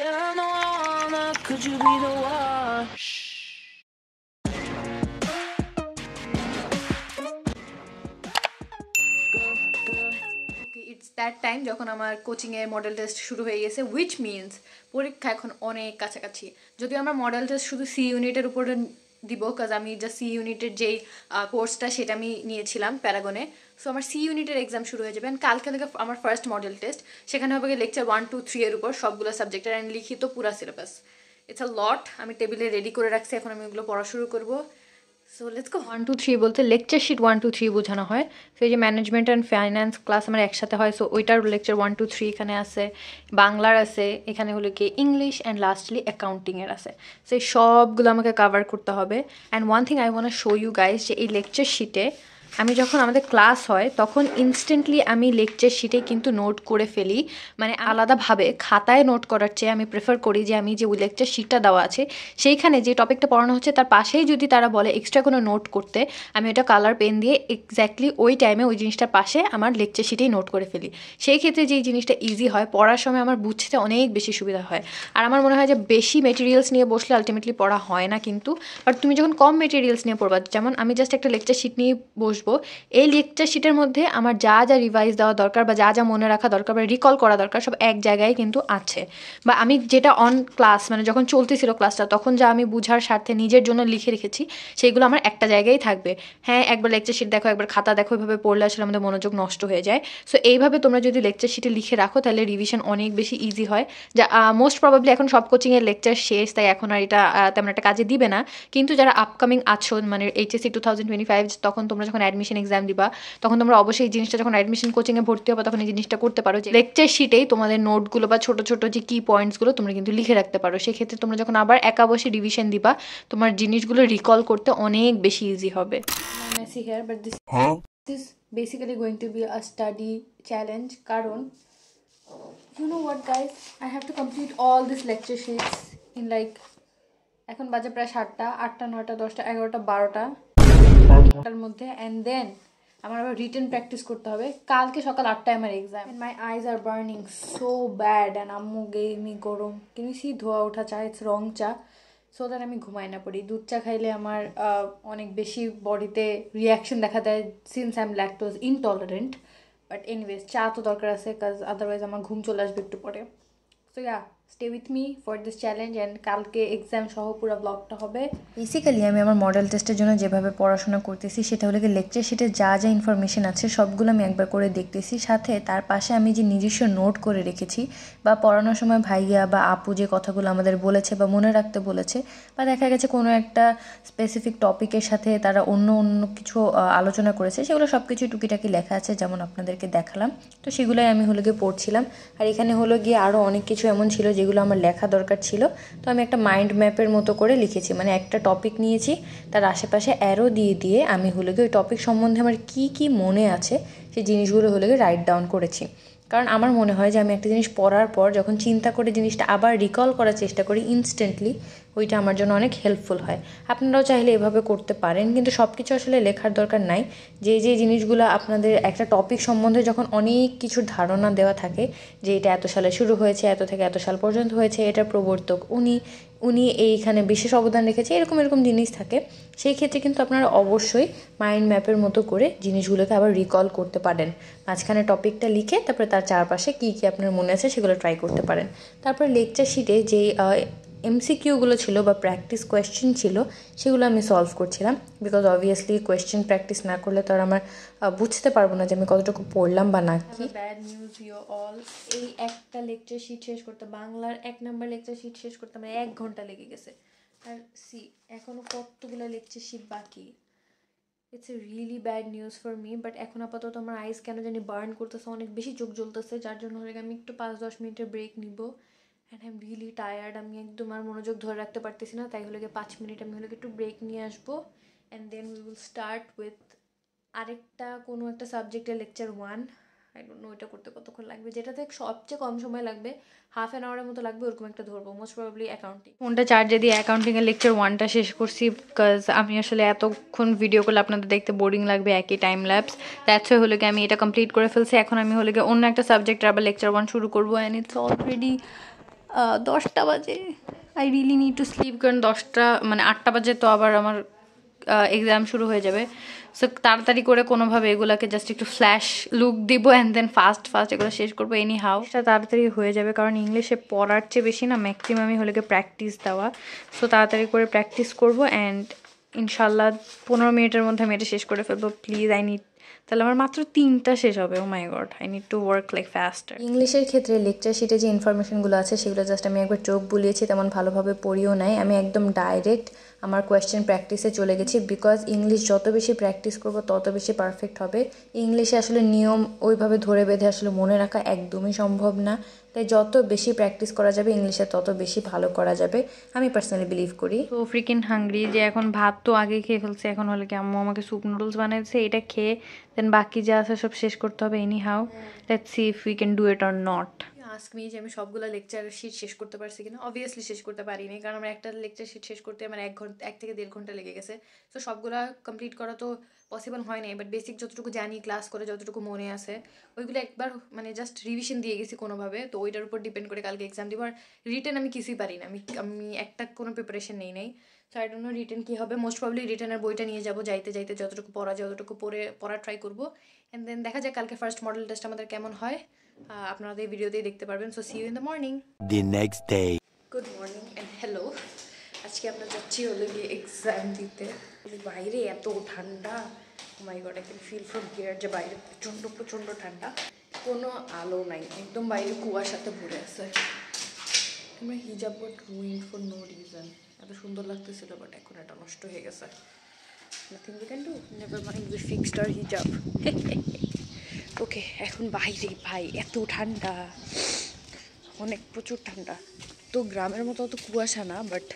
I'm the one, could you be the one? Okay, it's that time যখন আমার কোচিংয়ে model test শুরু হয়ে গেছে, হুইচ মিনস পরীক্ষা এখন অনেক কাছাকাছি। যদিও আমরা মডেল টেস্ট শুধু সি ইউনিটের উপরে দিব, কাজ আমি জাস্ট সি ইউনিটের যেই কোর্সটা সেটা আমি নিয়েছিলাম প্যারাগনে। সো আমার সি ইউনিটের এক্সাম শুরু হয়ে যাবে, অ্যান্ড কালকে থেকে আমার ফার্স্ট মডেল টেস্ট। সেখানে হবে লেকচার 1, 2, 3 এর উপর সবগুলো সাবজেক্টের অ্যান্ড লিখিত পুরা সিলেবাস। ইটস আ লট। আমি টেবিলে রেডি করে রাখছি, এখন আমি ওগুলো পড়া শুরু করবো। So let's go. 1, 2, 3 বলতে লেকচার শিট 1, 2, 3 বোঝানো হয়। সো এই যে ম্যানেজমেন্ট অ্যান্ড ফাইন্যান্স ক্লাস আমার একসাথে হয়, সো ওইটার লেকচার 1, 2, 3 এখানে আছে। বাংলার আছে, এখানে হলো কি ইংলিশ, অ্যান্ড লাস্টলি অ্যাকাউন্টিংয়ের আছে। সো এই সবগুলো আমাকে কাভার করতে হবে। And one thing I want show you guys, যে এই লেকচার শিটে আমি যখন আমাদের ক্লাস হয় তখন ইনস্ট্যান্টলি আমি লেকচার শিটে কিন্তু নোট করে ফেলি। মানে আলাদাভাবে খাতায় নোট করার চেয়ে আমি প্রেফার করি যে আমি যে ওই লেকচার শিটটা দেওয়া আছে সেইখানে যে টপিকটা পড়ানো হচ্ছে তার পাশেই যদি তারা বলে এক্সট্রা কোনো নোট করতে, আমি ওটা কালার পেন দিয়ে এক্স্যাক্টলি ওই টাইমে ওই জিনিসটার পাশে আমার লেকচার শিটেই নোট করে ফেলি। সেই ক্ষেত্রে যেই জিনিসটা ইজি হয়, পড়ার সময় আমার বুঝতে অনেক বেশি সুবিধা হয়। আর আমার মনে হয় যে বেশি মেটেরিয়ালস নিয়ে বসলে আলটিমেটলি পড়া হয় না কিন্তু। বাট তুমি যখন কম মেটেরিয়ালস নিয়ে পড়বা, যেমন আমি জাস্ট একটা লেকচার শিট নিয়ে বসবো, এই লেকচার শিটের মধ্যে আমার যা যা রিভাইজ দেওয়া দরকার বা যা যা মনে রাখা দরকার বা রিকল করা দরকার সব এক জায়গায় কিন্তু আছে। বা আমি যেটা অন ক্লাস মানে যখন চলতেছিল ক্লাসটা তখন যা আমি বুঝার স্বার্থে নিজের জন্য লিখে রেখেছি সেইগুলো আমার একটা জায়গায় থাকবে। হ্যাঁ, একবার লেকচার শিট দেখো, একবার খাতা দেখো, এভাবে পড়লে আসলে আমাদের মনোযোগ নষ্ট হয়ে যায়। সো এইভাবে তোমরা যদি লেকচার শিটে লিখে রাখো তাহলে রিভিশন অনেক বেশি ইজি হয়। যা মোস্ট প্রবাবলি এখন সব কোচিংয়ের লেকচার শেষ, তাই এখন আর এটা তেমন একটা কাজে দিবে না। কিন্তু যারা আপকামিং আছো, মানে এইচএসসি 2025, তখন তোমরা যখন অ্যাডমিশন এক্সাম দিবা তখন তোমরা অবশ্যই এই জিনিসটা, যখন অ্যাডমিশন কোচিংয়ে ভর্তি হবে তখন এই জিনিসটা করতে পারো যে লেকচার শিটেই তোমাদের নোটগুলো বা ছোটো ছোটো যে কি পয়েন্টসগুলো তোমরা কিন্তু লিখে রাখতে পারো। সেক্ষেত্রে তোমরা যখন আবার একা বসে রিভিশন দিবা তোমার জিনিসগুলো রিকল করতে অনেক বেশি ইজি হবে। Messy here, but this is basically going to be a study challenge, কারণ you know what guys, I have to complete all this lecture sheets in like, এখন বাজে প্রায় 7টা, 8টা, 9টা, 10টা, 11টা, 12টার মধ্যে। অ্যান্ড দেন আমার আবার রিটেন প্র্যাকটিস করতে হবে। কালকে সকাল 8টায় আমার exam. My eyes are burning so bad, and আম্মু গেভ মি গরম কিনেছি ধোয়া ওঠা চা, ইটস রং চা, সো দ্যাট আমি ঘুমাই না পড়ি। দুধ চা খাইলে আমার অনেক বেশি বডিতে রিয়াকশন দেখা দেয়, since I am lactose intolerant. But anyways চা তো দরকার আছে, কাজ আদারওয়াইজ আমার ঘুম চলে আসবে একটু পরে। So yeah, stay with me for this challenge, and কালকে এক্সাম সহ পুরো ব্লগটা হবে। বেসিক্যালি আমি আমার মডেল টেস্টের জন্য যেভাবে পড়াশোনা করতেছি সেটা হলো কি লেকচার শিটে যা যা ইনফরমেশন আছে সবগুলো আমি একবার করে দেখতেছি, সাথে তার পাশে আমি যে নিজস্ব নোট করে রেখেছি বা পড়ানোর সময় ভাইয়া বা আপু যে কথাগুলো আমাদের বলেছে বা মনে রাখতে বলেছে, বা দেখা গেছে কোনো একটা স্পেসিফিক টপিকের সাথে তারা অন্য অন্য কিছু আলোচনা করেছে, সেগুলো সব কিছুই টুকিটাকি লেখা আছে যেমন আপনাদেরকে দেখালাম। তো সেগুলোই আমি হলো গিয়ে পড়ছিলাম। আর এখানে হলো গিয়ে আরও অনেক কিছু এমন ছিল যেগুলো আমার লেখা দরকার ছিল, তো আমি একটা মাইন্ড ম্যাপের মতো করে লিখেছি। মানে একটা টপিক নিয়েছি, তার আশেপাশে অ্যারো দিয়ে দিয়ে আমি হলো গিয়ে ওই টপিক সম্বন্ধে আমার কী কী মনে আছে সেই জিনিসগুলো হলো গিয়ে রাইট ডাউন করেছি। কারণ আমার মনে হয় যে আমি একটা জিনিস পড়ার পর যখন চিন্তা করে জিনিসটা আবার রিকল করার চেষ্টা করি ইনস্ট্যান্টলি, ওইটা আমার জন্য অনেক হেল্পফুল হয়। আপনারাও চাইলে এভাবে করতে পারেন, কিন্তু সব কিছু আসলে লেখার দরকার নাই। যে যে জিনিসগুলো আপনাদের একটা টপিক সম্বন্ধে যখন অনেক কিছুর ধারণা দেওয়া থাকে, যে এটা এত সালে শুরু হয়েছে, এত থেকে এত সাল পর্যন্ত হয়েছে, এটার প্রবর্তক উনি উনি এইখানে বিশেষ অবদান রেখেছে, এরকম এরকম জিনিস থাকে, সেই ক্ষেত্রে কিন্তু আপনারা অবশ্যই মাইন্ড ম্যাপের মতো করে জিনিসগুলোকে আবার রিকল করতে পারেন। মাঝখানে টপিকটা লিখে তারপরে তার চারপাশে কী কী আপনার মনে আছে সেগুলো ট্রাই করতে পারেন। তারপর লেকচার শিটে যেই এমসিকিউগুলো ছিল বা প্র্যাকটিস কোয়েশ্চেন ছিল সেগুলো আমি সলভ করছিলাম, বিকজ অবভিয়াসলি কোয়েশ্চেন প্র্যাকটিস না করলে তো আর আমার বুঝতে পারবো না যে আমি কতটুকু পড়লাম বা না কি। ব্যাড নিউজ ইউ অল, এই একটা লেকচার শিট শেষ করতে, বাংলার 1 নম্বর লেকচার শিট শেষ করতে আমার 1 ঘন্টা লেগে গেছে। আর সি এখনও কতগুলো লেকচার শিট বাকি। It's a really bad news for me, but এখন আপাতত আমার আইস কেন জানি বার্ন করতেছে, অনেক বেশি চোখ জ্বলতেছে, যার জন্য হলে আমি একটু 5-10 মিনিটের ব্রেক নিব। And I am really tired, আমি একদম আর মনোযোগ ধরে রাখতে পারতেছি না, তাই হলে 5 মিনিট আমি হলে একটু ব্রেক নিয়ে আসবো। And then we will start with আরেকটা কোনো একটা সাবজেক্টের লেকচার 1। আই ডোন্ট নো এটা করতে কতক্ষণ লাগবে, যেটাতে সবচেয়ে কম সময় লাগবে, হাফ অ্যান আওয়ারের মতো লাগবে, ওরকম একটা ধরবো, মোস্ট প্রবাবলি অ্যাকাউন্টিং। ফোনটা চার্জে দিয়ে অ্যাকাউন্টিংয়ের লেকচার 1টা শেষ করছি, বিকজ আমি আসলে এতক্ষণ ভিডিও করলে আপনাদের দেখতে বোরিং লাগবে, একই টাইম ল্যাপস, দ্যাটস ওয়াই হলে গিয়ে আমি এটা কমপ্লিট করে ফেলছি। এখন আমি হলে গিয়ে অন্য একটা সাবজেক্টের আবার লেকচার 1 শুরু করবো, অ্যান্ড ইটস অলরেডি 10টা বাজে। I really need to sleep, কারণ 10টা মানে 8টা বাজে তো আবার আমার এক্সাম শুরু হয়ে যাবে। সো তাড়াতাড়ি করে কোনোভাবে এগুলোকে জাস্ট একটু ফ্ল্যাশ লুক দিব অ্যান্ড দেন ফাস্ট এগুলো শেষ করবো। এনি হাউ সেটা তাড়াতাড়ি হয়ে যাবে, কারণ ইংলিশে পড়ার চেয়ে বেশি না ম্যাক্সিমামই হলে প্র্যাকটিস দেওয়া। সো তাড়াতাড়ি করে প্র্যাকটিস করবো অ্যান্ড ইনশাল্লাহ 15 মিনিটের মধ্যে আমি এটা শেষ করে ফেলবো। প্লিজ আই নিড, তাহলে আমার মাত্র 3টা শেষ হবে। Oh my god, I need to work like faster. ইংলিশের ক্ষেত্রে লেকচার শিটে যে ইনফরমেশনগুলো আছে সেগুলো জাস্ট আমি একবার চোখ বুলিয়েছি, তেমন ভালোভাবে পড়িও নাই। আমি একদম ডাইরেক্ট আমার কোয়েশ্চেন প্র্যাকটিসে চলে গেছি, বিকজ ইংলিশ যত বেশি প্র্যাকটিস করব তত বেশি পারফেক্ট হবে। ইংলিশে আসলে নিয়ম ওইভাবে ধরে বেঁধে আসলে মনে রাখা একদমই সম্ভব না, তাই যত বেশি প্র্যাকটিস করা যাবে ইংলিশে তত বেশি ভালো করা যাবে, আমি পার্সোনালি বিলিভ করি। তো ফ্রিকিন হাংরি, যে এখন ভাত তো আগে খেয়ে ফেলছে, এখন হলে কি আম্মু আমাকে স্যুপ নুডলস বানাইছে, এটা খেয়ে দেন বাকি যা আছে সব শেষ করতে হবে। Any how let's see if we can do it or not. Ask me যে আমি সবগুলো লেকচার শিট শেষ করতে পারছি কিনা। অবভিয়াসলি শেষ করতে পারিনি, কারণ আমার একটা লেকচার শিট শেষ করতে আমার 1 থেকে 1.5 ঘন্টা লেগে গেছে। তো সবগুলা কমপ্লিট করা তো পসিবল হয় নাই, বাট বেসিক যতটুকু জানি ক্লাস করে যতটুকু মনে আছে ওইগুলো একবার মানে জাস্ট রিভিশন দিয়ে গেছি কোনোভাবে। তো ওইটার উপর ডিপেন্ড করে কালকে এক্সাম দিব। আর রিটেন আমি কিছুই পারি না, আমি একটা কোনো প্রিপারেশন নেই নাই। So I don't know written কী হবে। মোস্ট প্রবলি রিটেনের বইটা নিয়ে যাবো, যাইতে যাইতে যতটুকু পড়া যায় ততটুকু পড়ার ট্রাই করবো। অ্যান্ড দেন দেখা যায় কালকে ফার্স্ট মডেল টেস্ট আমাদের কেমন হয়, আপনাদের ভিডিওতেই দেখতে পারবেন। So see you in the morning. The next day. Good morning and hello. আজকে আমরা যাচ্ছি হলো গিয়ে এক্সাম দিতে। বাইরে এত ঠান্ডা, my god, I can feel from here যে বাইরে প্রচণ্ড প্রচণ্ড ঠান্ডা, কোনো আলো নাই, একদম বাইরে কুয়াশাতে ভরে আছে। আমরা hijab but ruing for no reason. এত সুন্দর লাগতেছিল, বাট এখন এটা নষ্ট হয়ে গেছে। Nothing we can do, never mind, we fixed our hijab. Okay, এখন বাইরে ভাই এত ঠান্ডা, অনেক প্রচুর ঠান্ডা। তো গ্রামের মতো অত কুয়াশা না, বাট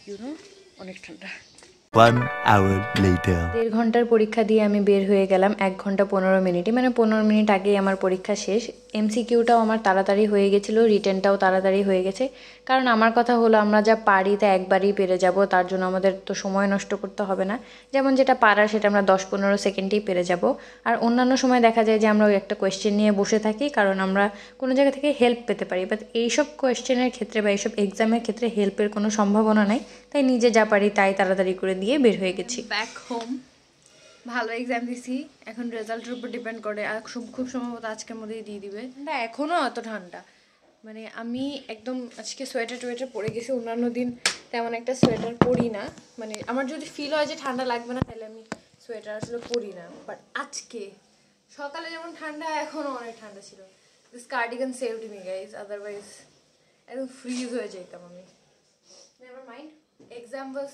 ইউনো অনেক ঠান্ডা। 1 hour later. 1.5 ঘন্টার পরীক্ষা দিয়ে আমি বের হয়ে গেলাম 1 ঘন্টা 15 মিনিটে, মানে 15 মিনিট আগেই আমার পরীক্ষা শেষ। এমসিকিউটাও আমার তাড়াতাড়ি হয়ে গেছিলো, রিটেনটাও তাড়াতাড়ি হয়ে গেছে। কারণ আমার কথা হলো আমরা যা পারি তা একবারই পেরে যাব, তার জন্য আমাদের তো সময় নষ্ট করতে হবে না। যেমন যেটা পারার সেটা আমরা 10-15 সেকেন্ডেই পেরে যাব। আর অন্যান্য সময় দেখা যায় যে আমরা ওই একটা কোয়েশ্চেন নিয়ে বসে থাকি, কারণ আমরা কোনো জায়গা থেকে হেল্প পেতে পারি। বাট এইসব কোয়েশ্চেনের ক্ষেত্রে বা এইসব এক্সামের ক্ষেত্রে হেল্পের কোনো সম্ভাবনা নাই, তাই নিজে যা পারি তাই তাড়াতাড়ি করে দিয়ে বের হয়ে গেছি। ব্যাক হোম, ভালো এক্সাম দিছি, এখন রেজাল্টের উপর ডিপেন্ড করে। আর খুব সম্ভবত আজকের মধ্যেই দিয়ে দিবে। ঠান্ডা এখনও এত ঠান্ডা, মানে আমি একদম আজকে সোয়েটার টোয়েটার পরে গেছি। অন্যান্য দিন তেমন একটা সোয়েটার পরি না, মানে আমার যদি ফিল হয় যে ঠান্ডা লাগবে না তাহলে আমি সোয়েটার আসলে পরি না। বাট আজকে সকালে যেমন ঠান্ডা, এখনও অনেক ঠান্ডা ছিল। This cardigan saved me guys, otherwise একদম ফ্রিজ হয়ে যেতাম আমি। Never mind, exam was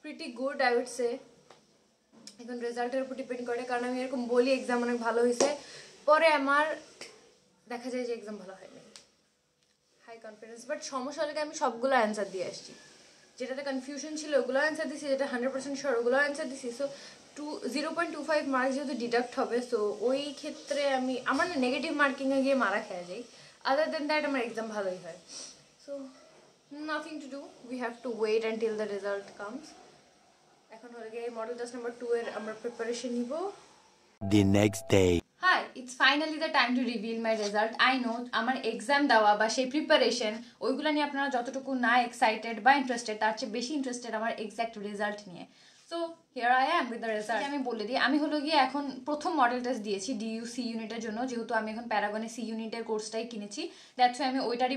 pretty good I would say. এখন রেজাল্টের উপর ডিপেন্ড করে, কারণ আমি এরকম বলি এক্সাম অনেক ভালো হয়েছে, পরে আমার দেখা যায় যে এক্সাম ভালো হয়নি। হাই কনফিডেন্স, বাট সমস্যা হলে আমি সবগুলো অ্যান্সার দিয়ে আসছি। যেটাতে কনফিউশন ছিল ওগুলো অ্যান্সার দিছি, যেটা 100% শিওর ওগুলো অ্যান্সার দিছি। সো 0.25 মার্কস যেহেতু ডিডাক্ট হবে, সো ওই ক্ষেত্রে আমার না নেগেটিভ মার্কিংয়ে গিয়ে মারা খেয়ে যাই। আদার দেন দ্যাট আমার এক্সাম ভালোই হয়। So nothing to do, we have to wait until the result comes. এখন হয়ে গিয়ে মডেল টেস্ট নাম্বার 2 এর আমরা প্রিপারেশন নিব। The next day. Hi, it's finally the time to reveal my result. I know আমার exam দেওয়া বা সেই প্রিপারেশন ওইগুলো নিয়ে আপনারা যতটুকু না এক্সাইটেড বা ইন্টারেস্টেড, তার চেয়ে বেশি ইন্টারেস্টেড আমার এক্সাক্ট রেজাল্ট নিয়ে। So here I am with the result. আমি বলে দিই, আমি হলো গিয়ে এখন প্রথম মডেল টেস্ট দিয়েছি ডিইউ সি ইউনিটের জন্য, যেহেতু আমি এখন প্যারাগনে সি ইউনিটের কোর্সটাই কিনেছি। দ্যাটস ওয়াই আমি ওইটারই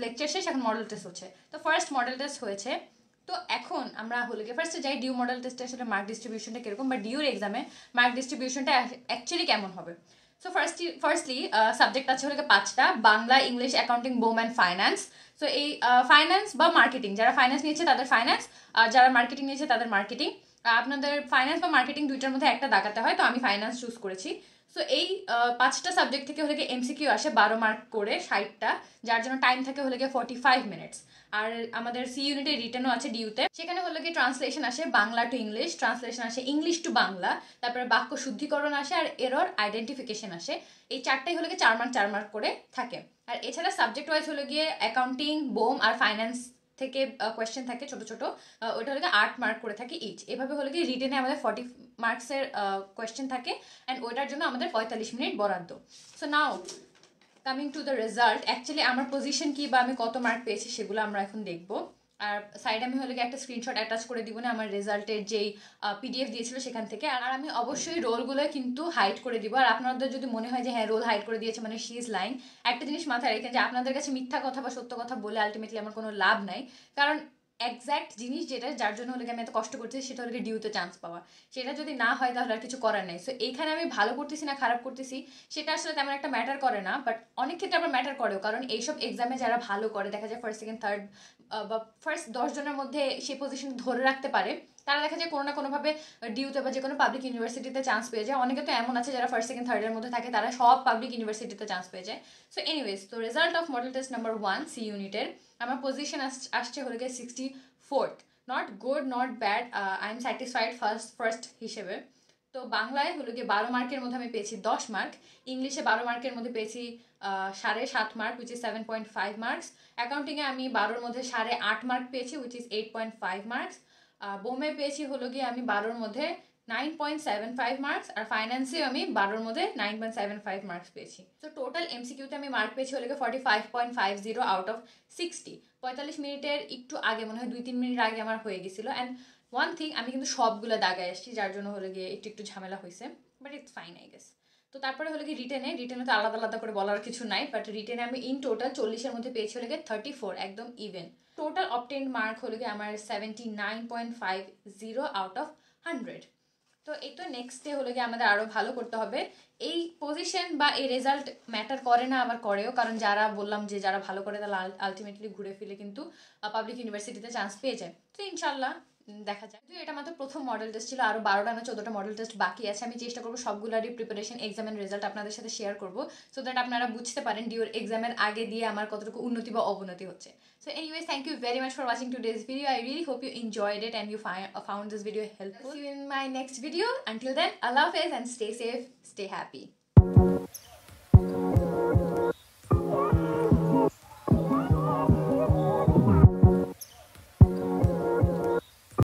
লেকচার শেষ, এখন মডেল টেস্ট হচ্ছে। তো ফার্স্ট মডেল টেস্ট হয়েছে। তো এখন আমরা হলো গিয়ে ফার্স্টে যাই ডিউ মডেল টেস্টে আসলে মার্ক ডিস্ট্রিবিউশনটা কীরকম, বা ডিউর এক্সামে মার্ক ডিস্ট্রিবিউশনটা অ্যাকচুয়ালি কেমন হবে। সো ফার্স্টলি সাবজেক্ট আছে হলো 5টা: Bangla, English, accounting, bomb and finance. So এই ফাইন্যান্স বা মার্কেটিং, যারা ফাইন্যান্স নিয়েছে তাদের ফাইন্যান্স, আর যারা মার্কেটিং নিয়েছে তাদের মার্কেটিং। আপনাদের ফাইন্যান্স বা মার্কেটিং দুইটার মধ্যে একটা দাগাতে হয়, তো আমি ফাইন্যান্স চুজ করেছি। সো এই 5টা সাবজেক্ট থেকে হলে গিয়ে এমসিকিউ আসে 12 মার্ক করে 60টা, যার জন্য টাইম থাকে হলে গিয়ে 45 মিনিটস। আর আমাদের সি ইউনিটে রিটেনও আছে ডিউতে, সেখানে হলো গিয়ে ট্রান্সলেশন আসে বাংলা টু ইংলিশ, ট্রান্সলেশন আসে ইংলিশ টু বাংলা, তারপরে বাক্য শুদ্ধিকরণ আসে, আর এরর আইডেন্টিফিকেশন আসে। এই 4টাই হলো গিয়ে 4 মার্ক করে থাকে। আর এছাড়া সাবজেক্ট ওয়াইজ হলো গিয়ে অ্যাকাউন্টিং, বোম আর ফাইন্যান্স থেকে কোয়েশ্চেন থাকে ছোট ছোট, ওইটা হলো 8 মার্ক করে থাকে ইচ। এভাবে হলো গিয়ে রিটেনে আমাদের 40 মার্কসের কোয়েশ্চেন থাকে, অ্যান্ড ওইটার জন্য আমাদের 45 মিনিট বরাদ্দ। So now coming to the result, actually আমার পজিশন কি বা আমি কত মার্ক পেয়েছি সেগুলো আমরা এখন দেখবো। আর সাইডে আমি হলে একটা স্ক্রিনশট অ্যাটাচ করে দিব না আমার রেজাল্টের যেই পিডিএফ দিয়েছিল সেখান থেকে। আর আমি অবশ্যই রোলগুলো কিন্তু হাইড করে দিব। আর আপনাদের যদি মনে হয় যে হ্যাঁ রোল হাইড করে দিয়েছে মানে শি ইজ লাইং, একটা জিনিস মাথায় রেখেন যে আপনাদের কাছে মিথ্যা কথা বা সত্য কথা বলে আলটিমেটলি আমার কোনো লাভ নাই। কারণ এক্স্যাক্ট জিনিস যেটা যার জন্য হলে আমি এত কষ্ট করছি সেটা হলে ডিউতে চান্স পাওয়া, সেটা যদি না হয় তাহলে আর কিছু করার নেই। সো এইখানে আমি ভালো করতেছি না খারাপ করতেছি সেটা আসলে তেমন একটা ম্যাটার করে না, বাট অনেক ক্ষেত্রে আবার ম্যাটার করেও। কারণ এইসব এক্সামে যারা ভালো করে দেখা যায় ফার্স্ট সেকেন্ড থার্ড বা ফার্স্ট 10 জনের মধ্যে সেই পজিশন ধরে রাখতে পারে, তারা দেখা যায় কোনো না কোনোভাবে ডিউতে বা যে কোনো পাবলিক ইউনিভার্সিটিতে চান্স পেয়ে যায়। অনেকে তো এমন আছে যারা ফার্স্ট সেকেন্ড থার্ডের মধ্যে থাকে, তারা সব পাবলিক ইউনিভার্সিটিতে চান্স পেয়ে যায়। সো এনিওয়েজ, তো result of model test number 1 C ইউনিটের আমার পজিশন আসছে হলে গিয়ে 64th। Not good not bad, I am satisfied first হিসেবে। তো বাংলায় হলো গিয়ে 12 মার্কের মধ্যে আমি পেয়েছি 10 মার্ক, ইংলিশে 12 মার্কের মধ্যে পেয়েছি 7.5 মার্ক উইচ ইজ 7.5 মার্কস, অ্যাকাউন্টিংয়ে আমি 12-র মধ্যে 8.5 মার্ক পেয়েছি উইচ ইজ 8.5 মার্কস, বোমে পেয়েছি হলো গিয়ে আমি 12-র মধ্যে 9.75 মার্কস, আর ফাইন্যান্সেও আমি 12-র মধ্যে 9.75 মার্কস পেয়েছি। তো টোটাল এমসিকিউতে আমি মার্ক পেয়েছি হলো গিয়ে 45.50 আউট অফ 60। 45 মিনিটের একটু আগে মনে হয় 2-3 মিনিট আগে আমার হয়ে গেছিলো। অ্যান্ড ওয়ান থিং, আমি কিন্তু সবগুলো দাগায় আসছি যার জন্য হলে গিয়ে একটু ঝামেলা হয়েছে, but it's fine I guess. তো তারপরে হলো কি রিটেনে তো আলাদা আলাদা করে বলার কিছু নাই, বাট রিটেনে আমি ইন টোটাল 40-এর মধ্যে পেয়েছি হলে গিয়ে 34, একদম ইভেন। টোটাল অবটেন্ড মার্ক হলো গিয়ে আমার 79.50 আউট অফ 100। তো এই তো নেক্সট ডে হলো গিয়ে আমাদের আরও ভালো করতে হবে। এই পজিশন বা এই রেজাল্ট ম্যাটার করে না, আবার করেও, কারণ যারা বললাম যে যারা ভালো করে তারা আলটিমেটলি ঘুরে ফিরে কিন্তু পাবলিক ইউনিভার্সিটিতে চান্স পেয়ে যায়। তো ইনশাল্লাহ দেখা যায়। তো এটা মাত্র প্রথম মডেল টেস্ট ছিল, আরও 12টা না 14টা মডেল টেস্ট বাকি আছে। আমি চেষ্টা করবো সবগুলোরই প্রিপারেশন এক্সামের রেজাল্ট আপনাদের সাথে শেয়ার করবো, সো দ্যাট আপনারা বুঝতে পারেন ডিউর এক্সামের আগে দিয়ে আমার কতটুকু উন্নতি বা অবনতি হচ্ছে। So anyways, thank you very much for watching today's video. I really hope you enjoyed it and you found this video helpful. See you in my next video. Until then, Allah Hafiz and stay safe, stay happy.